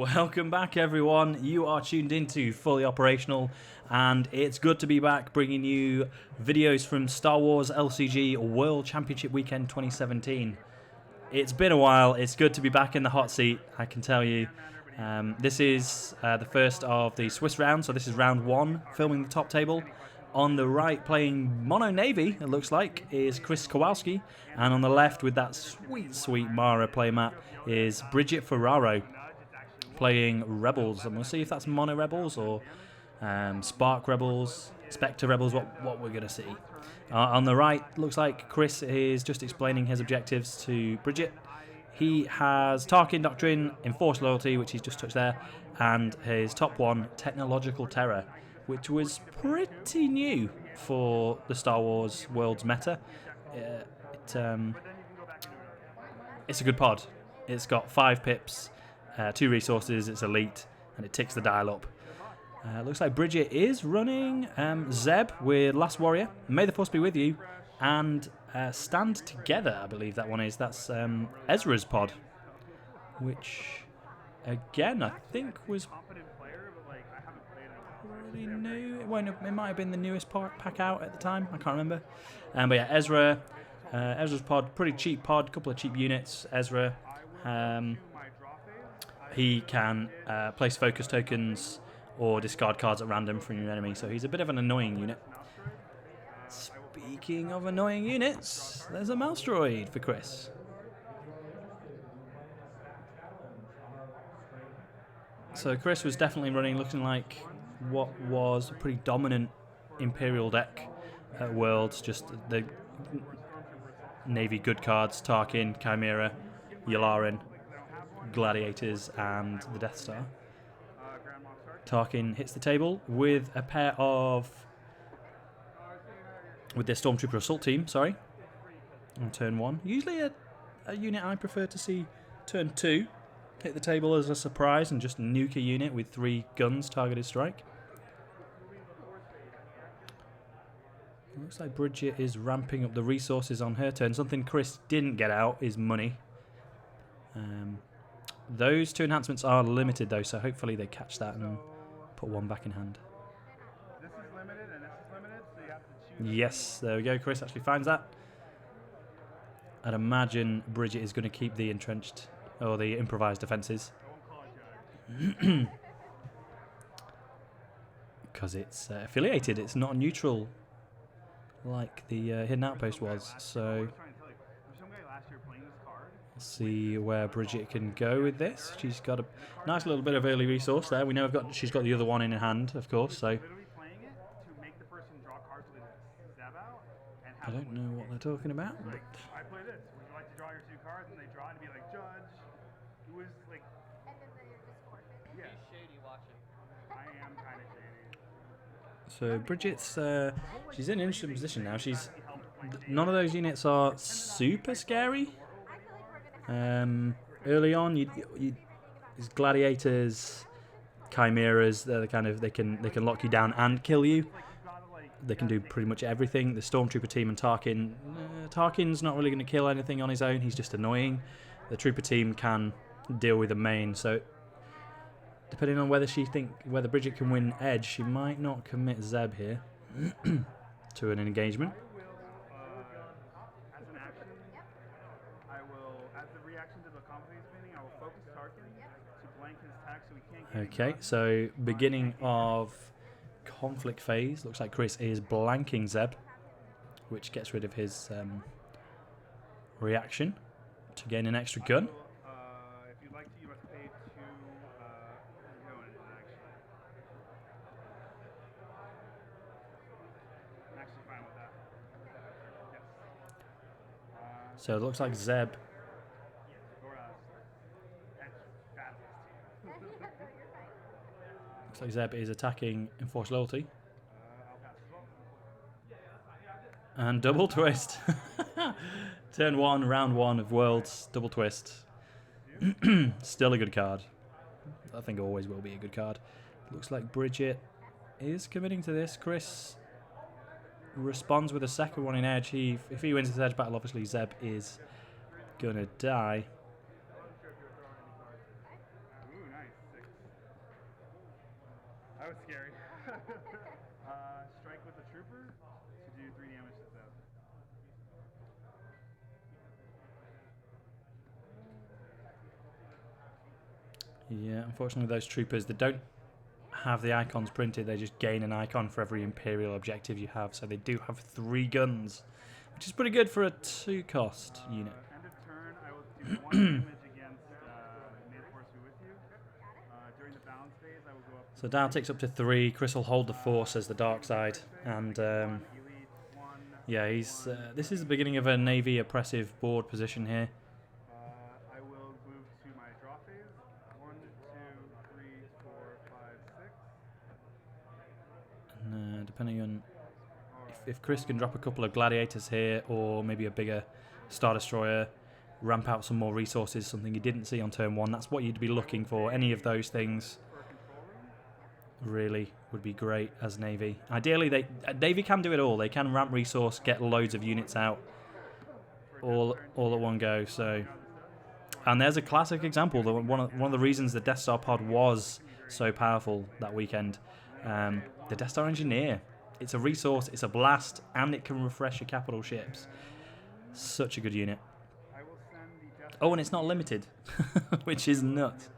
Welcome back, everyone. You are tuned into Fully Operational, and it's good to be back bringing you videos from Star Wars LCG World Championship Weekend 2017. It's been a while. It's good to be back in the hot seat, I can tell you. This is the first of the Swiss round, so this is round one, filming the top table. On the right, playing Mono Navy, it looks like, is Chris Kowalski, and on the left, with that sweet Mara playmat, is Bridgette Ferarro, playing Rebels, and we'll see if that's Mono Rebels or Spark Rebels, Spectre Rebels, what we're going to see. On the right, looks like Chris is just explaining his objectives to Bridgette. He has Tarkin Doctrine, Enforced Loyalty, which he's just touched there, and his top one, Technological Terror, which was pretty new for the Star Wars World's meta. It's a good pod. It's got 5 pips, 2 resources, it's elite, and it ticks the dial up. Looks like Bridgette is running Zeb with Last Warrior, May the Force be with you, and Stand Together, I believe that one is. That's Ezra's pod, which, again, I think was pretty new. It might have been the newest pack out at the time, I can't remember. But yeah, Ezra's pod, pretty cheap pod, couple of cheap units. Ezra, he can place focus tokens or discard cards at random from your enemy, so he's a bit of an annoying unit. Speaking of annoying units, there's a mouse droid for Chris. So Chris was definitely running, looking like what was a pretty dominant Imperial deck at Worlds, just the Navy good cards, Tarkin, Chimera, Yularen, Gladiators, and the Death Star. Tarkin hits the table with a pair of... with their Stormtrooper Assault Team, sorry, on turn 1. Usually a unit I prefer to see turn 2 hit the table as a surprise and just nuke a unit with 3 guns targeted strike. It looks like Bridgette is ramping up the resources on her turn. Something Chris didn't get out is money. Those 2 enhancements are limited though, so hopefully they catch that and put 1 back in hand. This is limited and this is limited, so you have to choose. Yes, there we go. Chris actually finds that. I'd imagine Bridgette is going to keep the entrenched or the improvised defences. Because it's affiliated, it's not neutral like the Hidden Outpost was. So let's see where Bridgette can go with this. She's got a nice little bit of early resource there. We know she's got the other one in her hand, of course. So I don't know what they're talking about. But I play this. Would you like to draw your 2 cards? And they draw and be like, Judge, who is like... And then they're just forfeit. Yeah. He's shady watching. I am kind of shady. So Bridgette's she's in an interesting position now. None of those units are super scary. Early on, these Gladiators, Chimeras, they're the kind of they can lock you down and kill you. They can do pretty much everything. The Stormtrooper team and Tarkin. Tarkin's not really going to kill anything on his own. He's just annoying. The Trooper team can deal with the main. So depending on whether Bridgette can win Edge, she might not commit Zeb here to an engagement. As an action, I will, as the reaction to the company's meeting, I will focus Tarkin to blank his attack so he can't get Okay, so beginning of conflict phase. Looks like Chris is blanking Zeb, which gets rid of his reaction to gain an extra gun. If you'd like to, you must pay 2 go in action. I'm actually fine with that. Yes. So it looks like Zeb. Looks like Zeb is attacking Enforced Loyalty. And double twist. Turn 1, round 1 of Worlds, double twist. Still a good card. I think always will be a good card. Looks like Bridgette is committing to this. Chris responds with a second one in Edge. If he wins this Edge battle, obviously Zeb is going to die. Ooh, nice. Strike with the trooper to do 3 damage to them. Yeah, unfortunately those troopers, they don't have the icons printed, they just gain an icon for every Imperial objective you have, so they do have 3 guns, which is pretty good for a 2-cost unit. End of turn, I will do 1 damage against May the Force be with you. During the balance phase, I will go up to So Dow ticks up to 3, Chris will hold the Force as the dark side, and Elite 1, yeah, he's this is the beginning of a Navy oppressive board position here. I will move to my draw phase. 1, 2, 3, 4, 5, 6. And, depending on if Chris can drop a couple of gladiators here, or maybe a bigger Star Destroyer, ramp out some more resources, something you didn't see on turn 1. That's what you'd be looking for. Any of those things really would be great as Navy. Ideally, Navy can do it all. They can ramp resource, get loads of units out, all at one go. So, and there's a classic example. One of the reasons the Death Star pod was so powerful that weekend. The Death Star Engineer. It's a resource, it's a blast, and it can refresh your capital ships. Such a good unit. Oh, and it's not limited, which is nuts.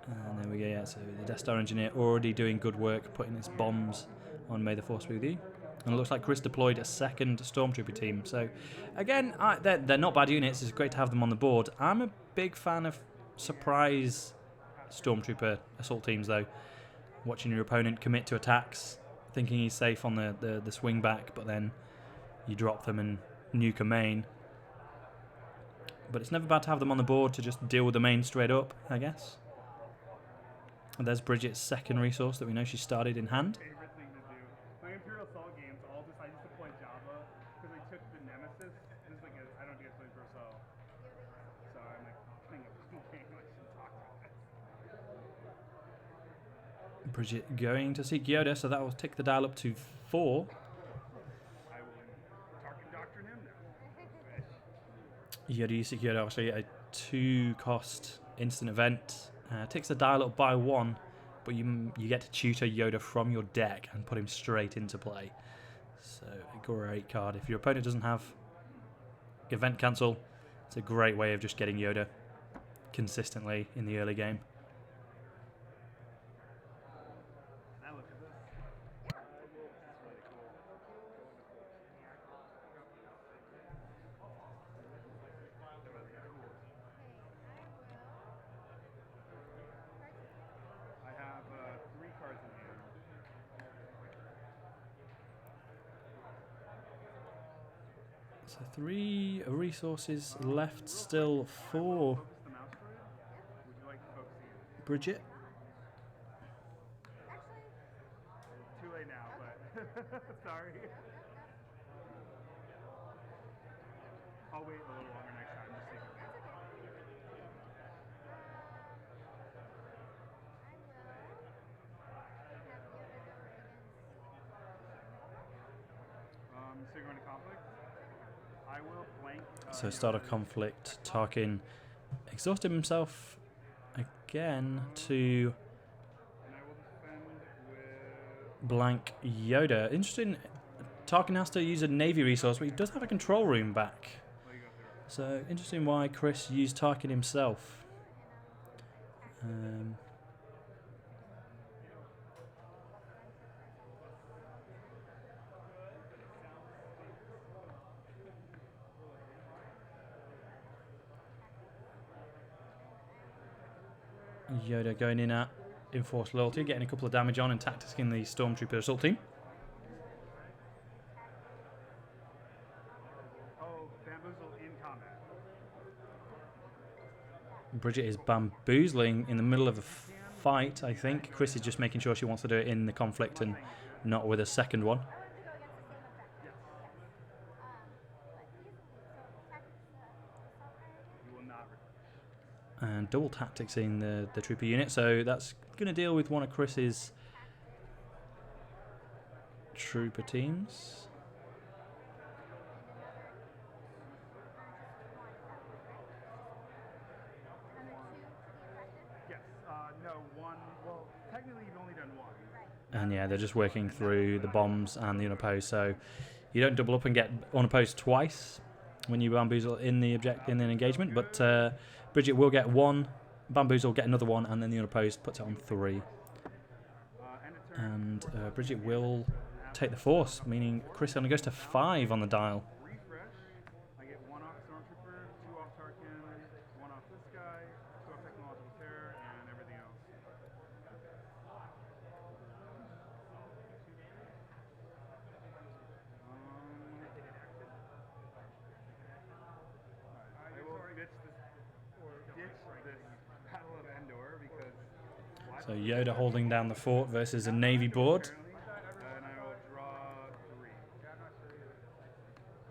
And there we go, yeah, so the Death Star Engineer already doing good work, putting its bombs on May the Force be with you. And it looks like Chris deployed a second Stormtrooper team. So, again, they're not bad units. It's great to have them on the board. I'm a big fan of surprise Stormtrooper assault teams, though. Watching your opponent commit to attacks, thinking he's safe on the swing back, but then you drop them and nuke a main. But it's never bad to have them on the board to just deal with the main straight up, I guess. And there's Bridgette's second resource that we know she started in hand. Favorite thing to do. My Imperial Sol games all decided to play Java because I took the Nemesis. This is like I don't think I played Imperial Sol. So I'm like playing a game. I should talk about it. Bridgette going to seek Yoda, so that will tick the dial up to 4. I will Tarkin Doctrine him now. Yoda, you seek Yoda, obviously a 2-cost instant event. Ticks the dial up by 1, but you get to tutor Yoda from your deck and put him straight into play. So a great card. If your opponent doesn't have event cancel, it's a great way of just getting Yoda consistently in the early game. Now look at this. It's really cool. I have 3 cards in hand. So 3 resources left, still 4. Focus the mouse for it. Would you like to focus it? Bridgette. Too late now, but sorry. I'll wait a little longer next time just so you can think. So you're going to conflict? I will blank. So start a conflict. Tarkin exhausted himself again to And I will defend with. blank Yoda. Interesting. Tarkin has to use a Navy resource, but he does have a control room back. What do you got there? So interesting why Chris used Tarkin himself. Yoda going in at enforced loyalty, getting a couple of damage on and tacticing the Stormtrooper assault team. Oh, bamboozle in combat. Bridgette is bamboozling in the middle of a fight, I think. Chris is just making sure she wants to do it in the conflict and not with a second one. You will not. And double tacticsing the trooper unit, so that's going to deal with one of Chris's trooper teams. Yes. No. one. Well, technically you've only done one. And yeah, they're just working through the bombs and the unopposed, so you don't double up and get unopposed twice when you bamboozle in the engagement. But Bridgette will get one, bamboozle get another one, and then the unopposed puts it on 3. And Bridgette will take the force, meaning Chris only goes to 5 on the dial. Refresh. I get 1 off Stormtrooper, 2 off Tarkin, 1 off this guy, 2 off Technological Terror, and everything else. I will ditch this Battle of Endor because. So Yoda holding down the fort versus a Navy board. And I will draw 3.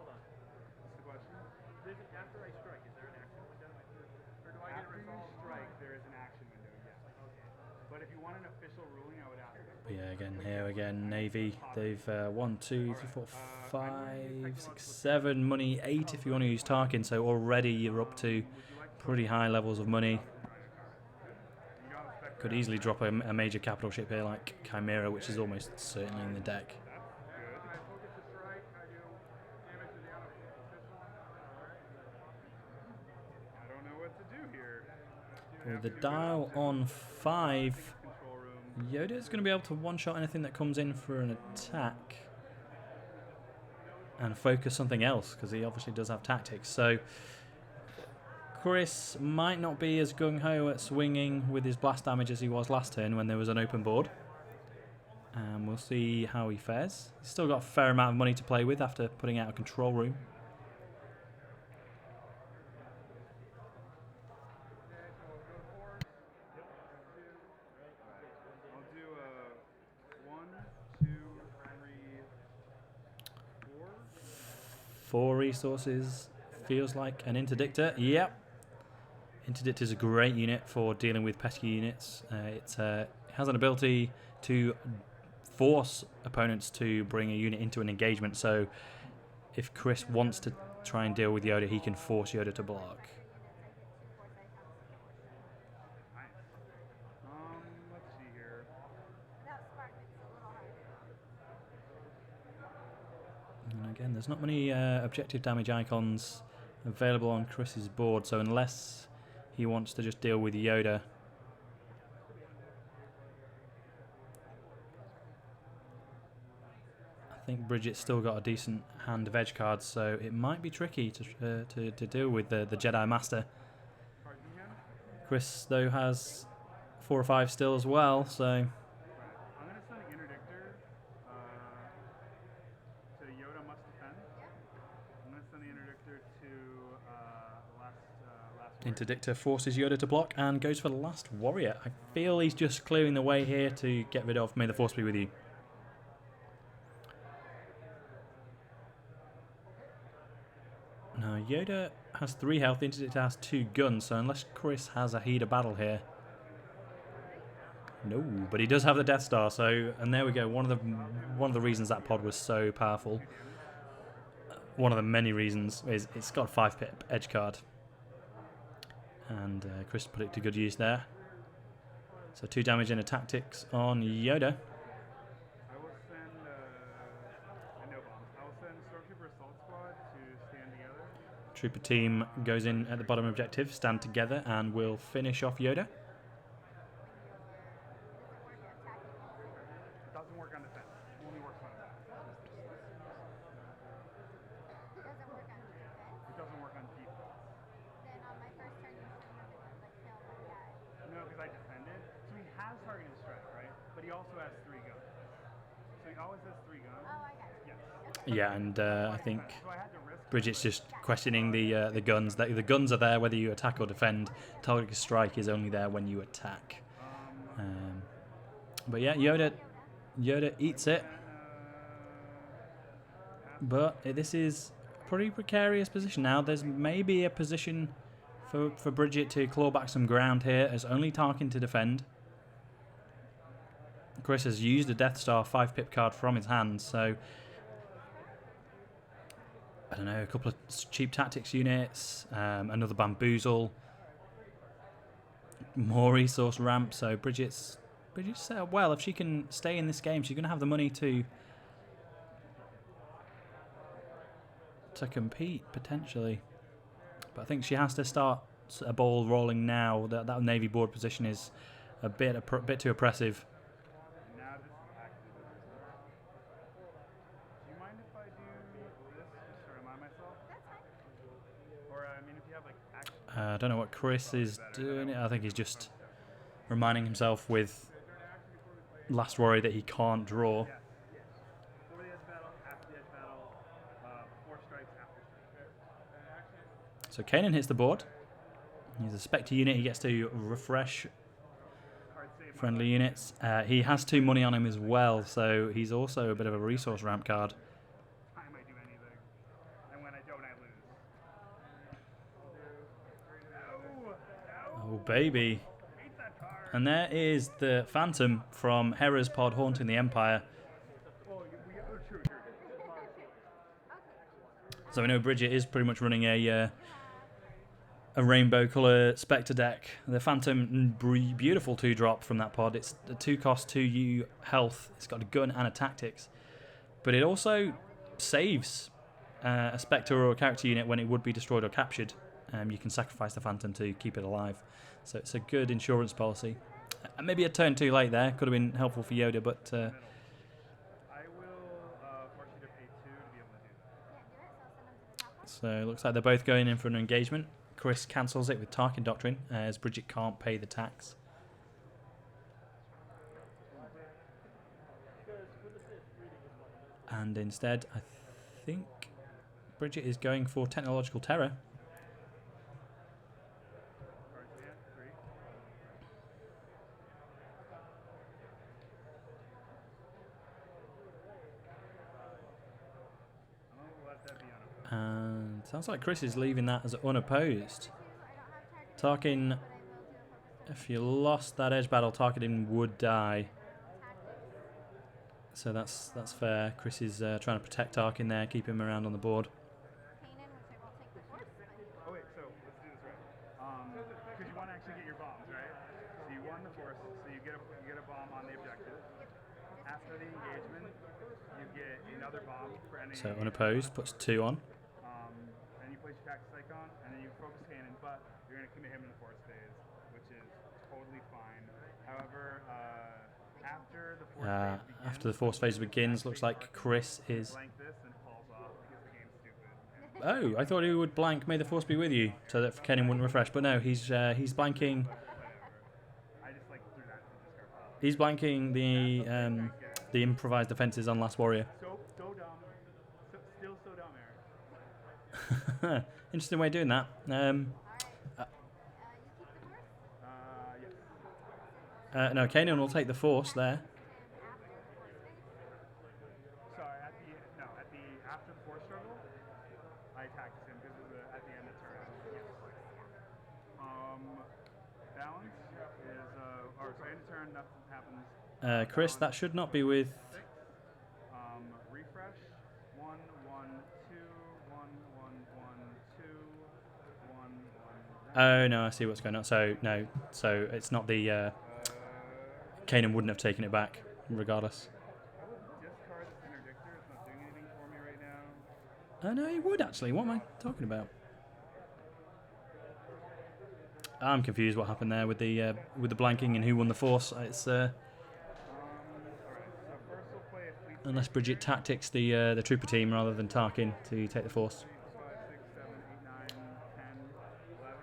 What's the question? After I strike, is there an action window? Or do I get After you strike, there is an action window, yes. Okay. But if you want an official ruling, I would ask. But yeah, again, here again, Navy. They've 1, 2, 3, 4, 5, 6, 7, money 8 if you want to use Tarkin. So already you're up to pretty high levels of money. Could easily drop a major capital ship here like Chimera, which is almost certainly in the deck. I don't know what to do here. With the dial on 5, Yoda's going to be able to one-shot anything that comes in for an attack and focus something else, because he obviously does have tactics. So Chris might not be as gung-ho at swinging with his blast damage as he was last turn when there was an open board. And we'll see how he fares. He's still got a fair amount of money to play with after putting out a control room. I'll do 1, 2, 3, 4. 4 resources. Feels like an interdictor. Yep. Interdictor is a great unit for dealing with pesky units. It has an ability to force opponents to bring a unit into an engagement. So if Chris wants to try and deal with Yoda, he can force Yoda to block. Nice. Let's see here. Without spark, it's a little hard. And again, there's not many objective damage icons available on Chris's board, so unless he wants to just deal with Yoda, I think Bridgette's still got a decent hand of edge cards, so it might be tricky to deal with the Jedi Master. Chris, though, has 4 or 5 still as well, so I'm going to send an interdictor to Yoda must defend. I'm going to send the interdictor to last Interdictor forces Yoda to block and goes for the last warrior. I feel he's just clearing the way here to get rid of May the Force be with you. Now Yoda has 3 health, Interdictor has 2 guns, so unless Chris has a heat of battle here. No, but he does have the Death Star, so, and there we go, one of the reasons that pod was so powerful. One of the many reasons is it's got a 5-pip edge card. And Chris put it to good use there. So 2 damage in a tactics on Yoda. I will send no bombs. I will send Stormtrooper Assault Squad to stand together. Trooper team goes in at the bottom objective, stand together, and will finish off Yoda. It doesn't work on defense. It only works on attack. It doesn't work on defense. It doesn't work on defense. Then on my first turn, you shouldn't have been like kill my guy. No, because I defended. So he has targeted strike, right? But he also has 3 guns. So he always has 3 guns. Oh, I got you. Yes. Yeah, and I think So I had to risk. Bridgette's just questioning the guns. The guns are there whether you attack or defend. Target strike is only there when you attack. But yeah, Yoda eats it. But this is a pretty precarious position now. There's maybe a position for Bridgette to claw back some ground here as only Tarkin to defend. Chris has used a Death Star 5-pip card from his hand, so I don't know, a couple of cheap tactics units, another bamboozle. More resource ramp, so Bridgette's set up well. If she can stay in this game, she's going to have the money to compete, potentially. But I think she has to start a ball rolling now. That Navy board position is a bit too oppressive. Now this is actually the result. Do you mind if I do this just to remind myself? That's fine. Or, I mean, if you have, like, action... I don't know what Chris is doing. I think he's just reminding himself with last worry that he can't draw. Yes. Before the edge battle, after the edge battle, 4 strikes after strike. So Kanan hits the board. He's a Spectre unit. He gets to refresh Card save my friendly units. He has 2 money on him as well, so he's also a bit of a resource ramp card. time I do anything. And when I don't, I lose. No! Oh, baby. Hate that card! And there is the Phantom from Hera's pod haunting the Empire. Oh, true. So we know Bridgette is pretty much running a rainbow colour Spectre deck. The Phantom, beautiful 2-drop from that pod. It's a 2-cost, 2U health. It's got a gun and a tactics. But it also saves a Spectre or a character unit when it would be destroyed or captured. You can sacrifice the Phantom to keep it alive. So it's a good insurance policy. Maybe a turn too late there. Could have been helpful for Yoda, but... I will force you to pay 2 to be able to do that. So it looks like they're both going in for an engagement. Chris cancels it with Tarkin Doctrine, as Bridgette can't pay the tax. And instead, I think Bridgette is going for Technological Terror. Cards in hand, 3. I'll let that be unopposed. And sounds like Chris is leaving that as unopposed. Tarkin, if you lost that edge battle, Tarkin would die. So that's fair. Chris is trying to protect Tarkin there, keep him around on the board. Oh wait, so let's do this right. Because you want to actually get your bombs, right? So you won the force, so you get a bomb on the objective. After the engagement, you get another bomb for any. So unopposed, puts 2 on. And you place your tactics icon, and then you focus cannon, but you're going to commit him in the force phase, which is totally fine. However, after the force phase begins, After the force phase begins, looks like Chris is... blank this and falls off because the game's stupid. Oh, I thought he would blank May the Force be with you, so that Kenan wouldn't refresh. But no, he's blanking. I just like threw that to the discard pile. He's blanking the improvised defenses on Last Warrior. So dumb. Still so dumb, Eric. Interesting way of doing that. Yes. No, Kanan will take the Force there. Sorry, after the force struggle, I attacked him because it was at the end of the turn. Yes. Balance is end of turn, nothing happens. Chris, that should not be with... 6. Refresh. 1, 1, 2, 1, 1, 1, 2, 1, 1. Oh no, I see what's going on. So no, so it's not the... Kanan wouldn't have taken it back, regardless. I would discard this interdictor. It's not doing anything for me right now. Oh no, he would actually. What am I talking about? I'm confused what happened there with the blanking and who won the Force. It's Alright, so first we'll play a fleet. unless Bridgette tactics the trooper team rather than Tarkin to take the Force. 5, 6, 7, 8, 9, 10, 11.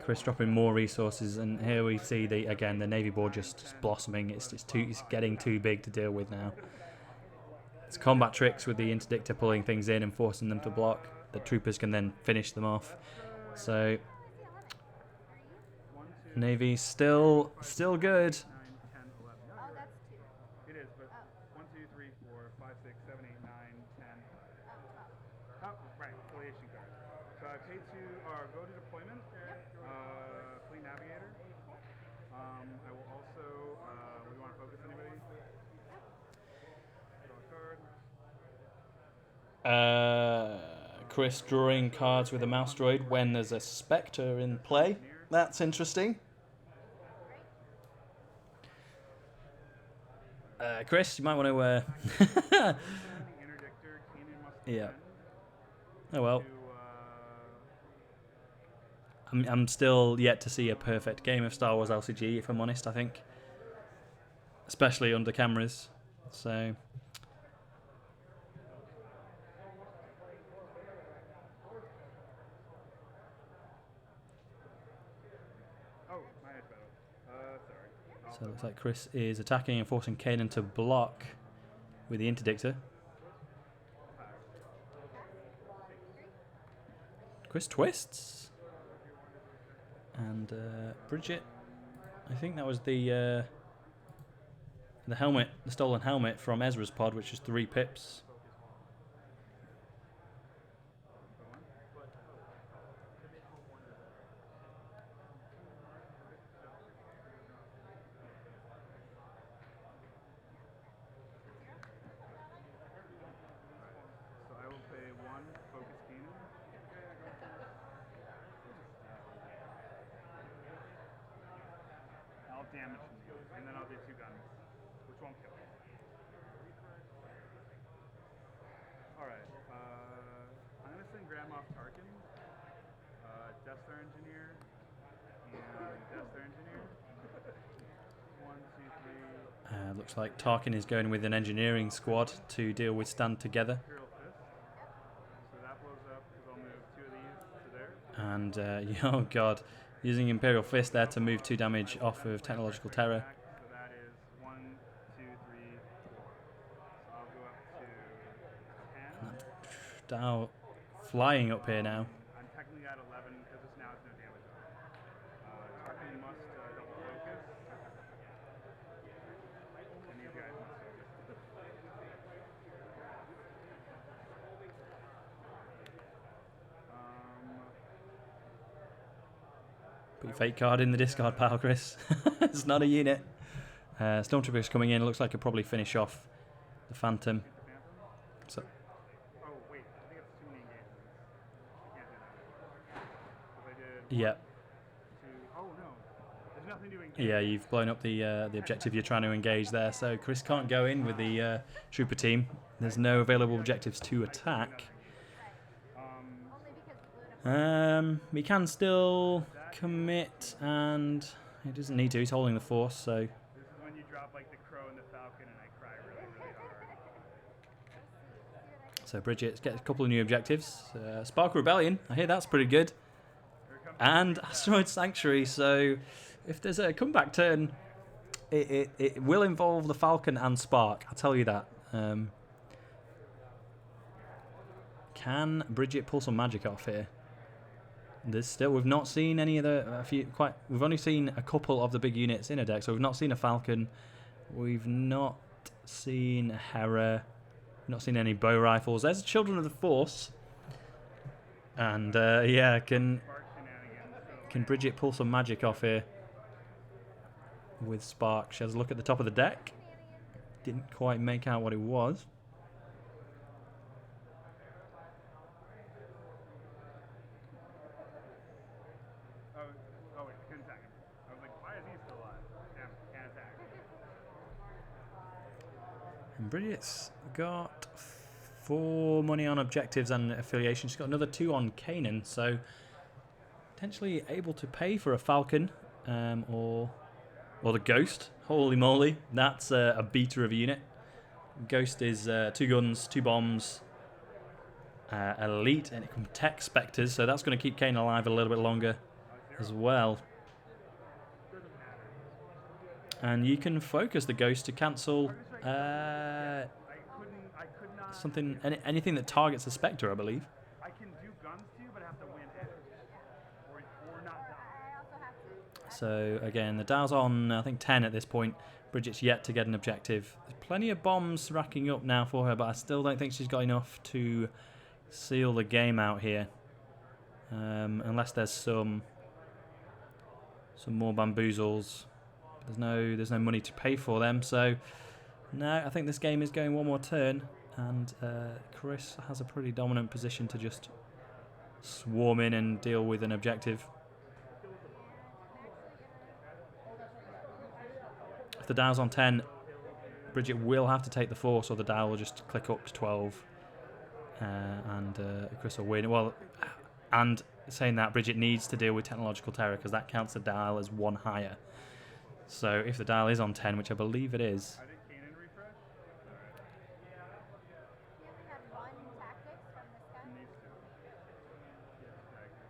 Chris dropping more resources, and here we see the Navy board just blossoming. It's getting too big to deal with now. It's combat tricks with the interdictor pulling things in and forcing them to block. The troopers can then finish them off. So Navy's still good. 9, 10, 11. No, Oh, you're right. that's 2. It is, but 1, 2, 3, 4, 5, 6, 7, 8, 9, 10. Oh, right, affiliation card. So I pay to go to deployment. Fleet Navigator. I will also. We want to focus anybody? Draw a card. Chris drawing cards with a mouse droid when there's a Spectre in play. That's interesting. Chris, you might want to. The interdictor, Kanan must Yeah. defend Oh well. to, I'm still yet to see a perfect game of Star Wars LCG, if I'm honest, I think. Especially under cameras. So. oh, minus battle. Sorry. So it looks like Chris is attacking and forcing Kanan to block with the interdictor. Chris twists. And Bridgette, I think that was the helmet, the stolen helmet from Ezra's pod, which is 3 pips. So I will pay 1 focus Kanan. I'll damage him, and then I'll do 2 guns, which won't kill him. Alright, I'm going to send Graham off Tarkin, Death Star Engineer, and Death Star Engineer. 1, 2, 3. Looks like Tarkin is going with an engineering squad to deal with Stand Together. Imperial Fist. So that blows up because I'll move 2 of these to there. And, oh god, using Imperial Fist there to move 2 damage off of Technological Terror. So that is 1, 2, 3, 4. So I'll go up to 10. Dow flying up here now. I'm technically at 11 because this now has no damage on it. Tarkin must double focus. And these guys must focus. Put your fake card in the discard pile, Chris. It's not a unit. Stormtrooper's coming in. Looks like he'll probably finish off the Phantom. So, Oh, wait. I think it's too many engagements. I can't do that. 'Cause I did yeah. 2. Oh, no. There's nothing to engage. Yeah, you've blown up the objective you're trying to engage there. So Chris can't go in with the Trooper team. There's no available objectives to attack. Only because blue to He can still commit, and he doesn't need to. He's holding the Force, so... This is when you drop like the Crow and the Falcon and I cry really, really hard. So Bridgette gets a couple of new objectives. Spark Rebellion, I hear that's pretty good. And Asteroid Sanctuary, so if there's a comeback turn, it will involve the Falcon and Spark, I'll tell you that. Can Bridgette pull some magic off here? There's still, we've not seen any of the, we've only seen a couple of the big units in a deck, so we've not seen a Falcon, we've not seen a Hera, we've not seen any bow rifles. There's Children of the Force, and yeah, can Bridgette pull some magic off here with Spark? She has a look at the top of the deck, didn't quite make out what it was. Oh, wait, I couldn't attack him. I was like, why is he still alive? Damn, can't attack. And Bridgette's got 4 money on objectives and affiliation. She's got another 2 on Kanan, so potentially able to pay for a Falcon or the Ghost. Holy moly, that's a beater of a unit. Ghost is 2 guns, 2 bombs, elite, and it can tech Spectres, so that's going to keep Kanan alive a little bit longer as well. And you can focus the Ghost to cancel something, anything that targets a Spectre, I believe. I can do guns to you, but I have to win it. Or not die. I also have to. So again, the dial's on, I think, 10 at this point. Bridgette's yet to get an objective. There's plenty of bombs racking up now for her, but I still don't think she's got enough to seal the game out here. Unless there's some more bamboozles. There's no money to pay for them, so no, I think this game is going one more turn, and Chris has a pretty dominant position to just swarm in and deal with an objective. If the dial's on 10, Bridgette will have to take the force, or the dial will just click up to 12, and Chris will win. Well, and saying that, Bridgette needs to deal with technological terror because that counts the dial as one higher. So if the dial is on 10, which I believe it is. I did Kanan refresh. We only had one tactics from this guy. Needs to. Yes, tactics.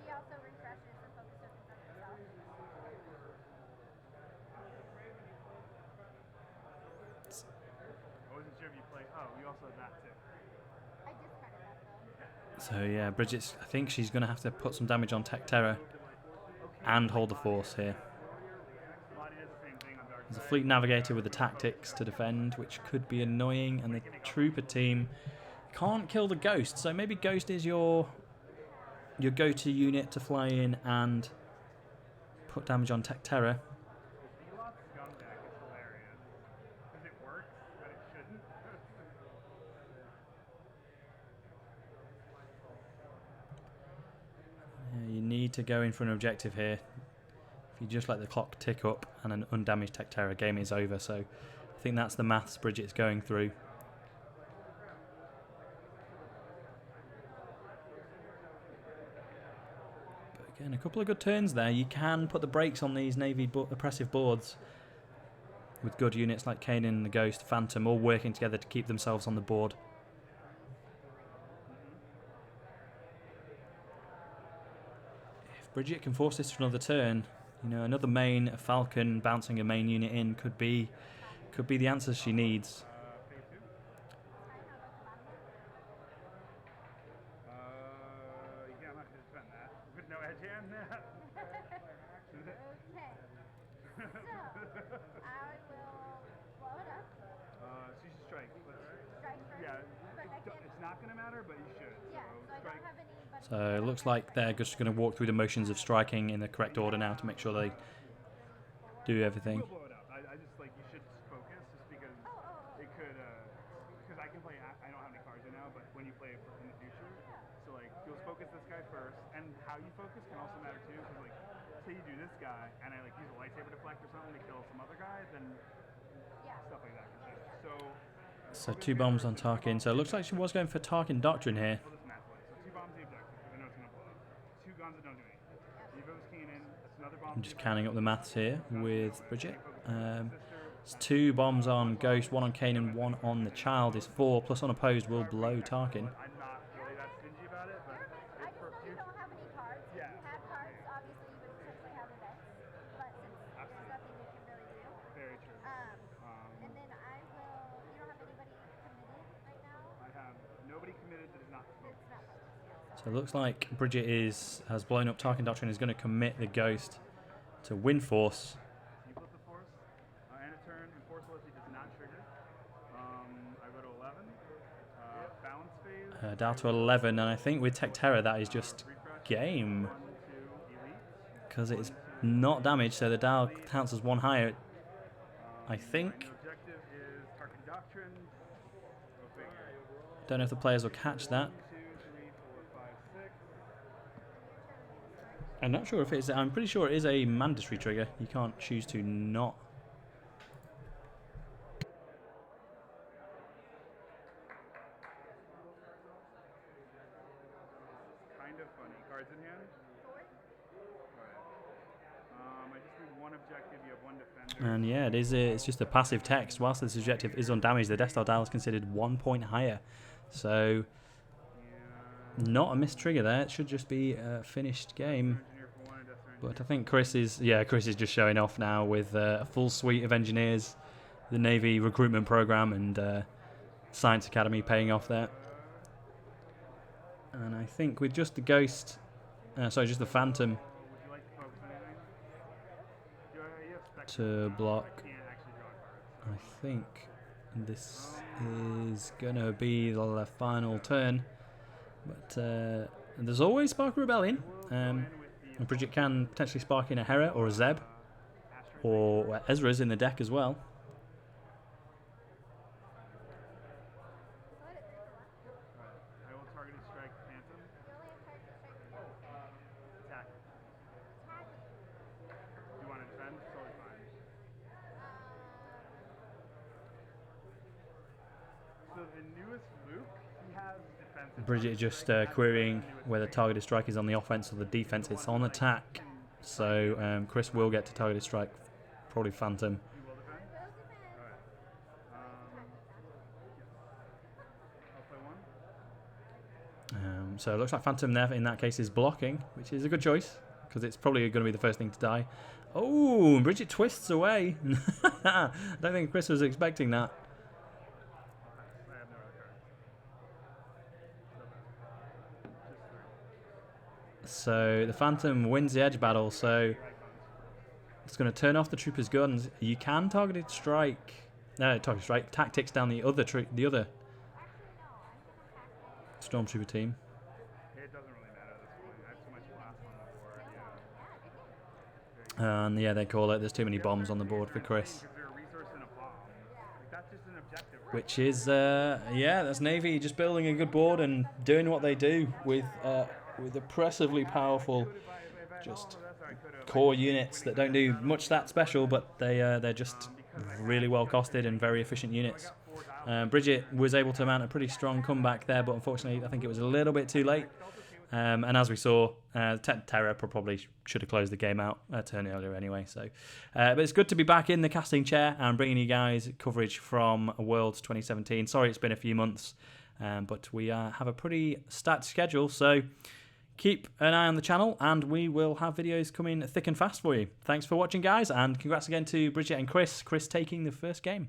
He also refreshes the focus surface on himself. I wasn't sure if you play. Oh, we also had that too. I discarded that though. So yeah, Bridgette's, I think she's going to have to put some damage on Tech Terror and hold the force here. Lottie does the same thing on Dark There's a Side. Fleet Navigator with the tactics to defend, which could be annoying, and the Trooper team can't kill the Ghost, so maybe Ghost is your go-to unit to fly in and put damage on Tech Terror. Elot's scum deck is hilarious. Because it works, but it shouldn't. Yeah, you need to go in for an objective here. If you just let the clock tick up and an undamaged Tech Terror, game is over. So I think that's the maths Bridgette's going through. But again, a couple of good turns there. You can put the brakes on these Navy oppressive boards with good units like Kanan, the Ghost, Phantom, all working together to keep themselves on the board. If Bridgette can force this to another turn, you know, another main, a Falcon bouncing a main unit in could be the answers she needs. Pay 2. Yeah, I'm not going to defend that. With no edge hand. Okay. So, I will blow it up. So you should strike. Strike first. Yeah, But I can't. it's not going to matter, but you should. Yeah, So so I strike. don't have any. But So it looks like they're just going to walk through the motions of striking in the correct order now to make sure they do everything. We'll blow it up. I just like you should just focus, just because it could. Because I can play. I don't have any cards right now, but when you play it in the future, so like you'll focus this guy first, and how you focus can also matter too. Because like, say you do this guy, and I like use a lightsaber deflect or something to kill some other guy, then stuff like that can change. So 2 bombs on Tarkin. So it looks like she was going for Tarkin Doctrine here. We'll just match play. So 2 bombs the objective, because I know it's gonna blow up. 2 guns that don't do anything. You goes Kanan. That's another bomb. I'm just counting up the maths here with Bridgette. It's 2 bombs on Ghost, 1 on Kanan, 1 on the Child is 4, plus unopposed will blow Tarkin. I'm not really that stingy about it, but I just know you don't have any cards. If Yeah. you had cards, obviously you would potentially have events. But since there's nothing you can really do. very true. And then I will. You don't have anybody committed right now. I have nobody committed that is not focused. It's not focused yet. So it looks like Bridgette has blown up Tarkin Doctrine, is going to commit the Ghost to win force. You flip the force, and a turn, and force velocity does not trigger. I go to 11. Balance phase. Down to 11, and I think with Tech Terror that is just game. 1, 2, elite. Because it's not damaged, so the dial counts as 1 higher. I think. The objective is Tarkin Doctrine. Go figure. Don't know if the players will catch that. 2, 3, 4, 5, 6. I'm not sure if it's. I'm pretty sure it is a mandatory trigger. You can't choose to not. Kind of funny. Cards in hand. I just need 1 objective. You have 1 defender. And yeah, it's just a passive text. Whilst this objective is undamaged, the Death Star dial is considered 1 point higher. So not a missed trigger there. It should just be a finished game. Engineer for 1 and Death Star But I think Chris is just showing off now with a full suite of engineers, the Navy recruitment program and Science Academy paying off there. And I think with just the Ghost, just the Phantom Would you like to focus on anything? You have spec to block, I can't actually draw cards. I think this is gonna be the final turn. But there's always Spark of Rebellion. And Bridgette can potentially spark in a Hera or a Zeb, or Ezra's in the deck as well. I will target a strike Phantom. Attack. Do you want to defend? Totally fine. So the newest Luke, he has defensive. Bridgette just querying whether targeted strike is on the offense or the defense. It's on attack. So Chris will get to targeted strike. Probably Phantom. He will defend? Alright. I'll play one. So it looks like Phantom there in that case is blocking, which is a good choice because it's probably going to be the first thing to die. Oh, Bridgette twists away. I don't think Chris was expecting that. I have no other cards. Just 3. So the Phantom wins the edge battle, so it's going to turn off the Trooper's guns. You can targeted strike. No, targeted strike. Tactics down the other Stormtrooper team. It doesn't really matter at this point. I have too much blast on the board. Yeah. And yeah, they call it. There's too many bombs on the board for Chris. Because they're a resource and a bomb. Like, that's just an objective, right? Which is, yeah, that's Navy just building a good board and doing what they do with oppressively powerful just core units that don't do much that special, but they're just really well costed and very efficient units. Bridgette was able to mount a pretty strong comeback there, but unfortunately I think it was a little bit too late. And as we saw, Terra probably should have closed the game out a turn earlier anyway. So, but it's good to be back in the casting chair and bringing you guys coverage from Worlds 2017. Sorry it's been a few months, but we have a pretty stacked schedule. So keep an eye on the channel and we will have videos coming thick and fast for you. Thanks for watching, guys, and congrats again to Bridgette and Chris. Chris taking the first game.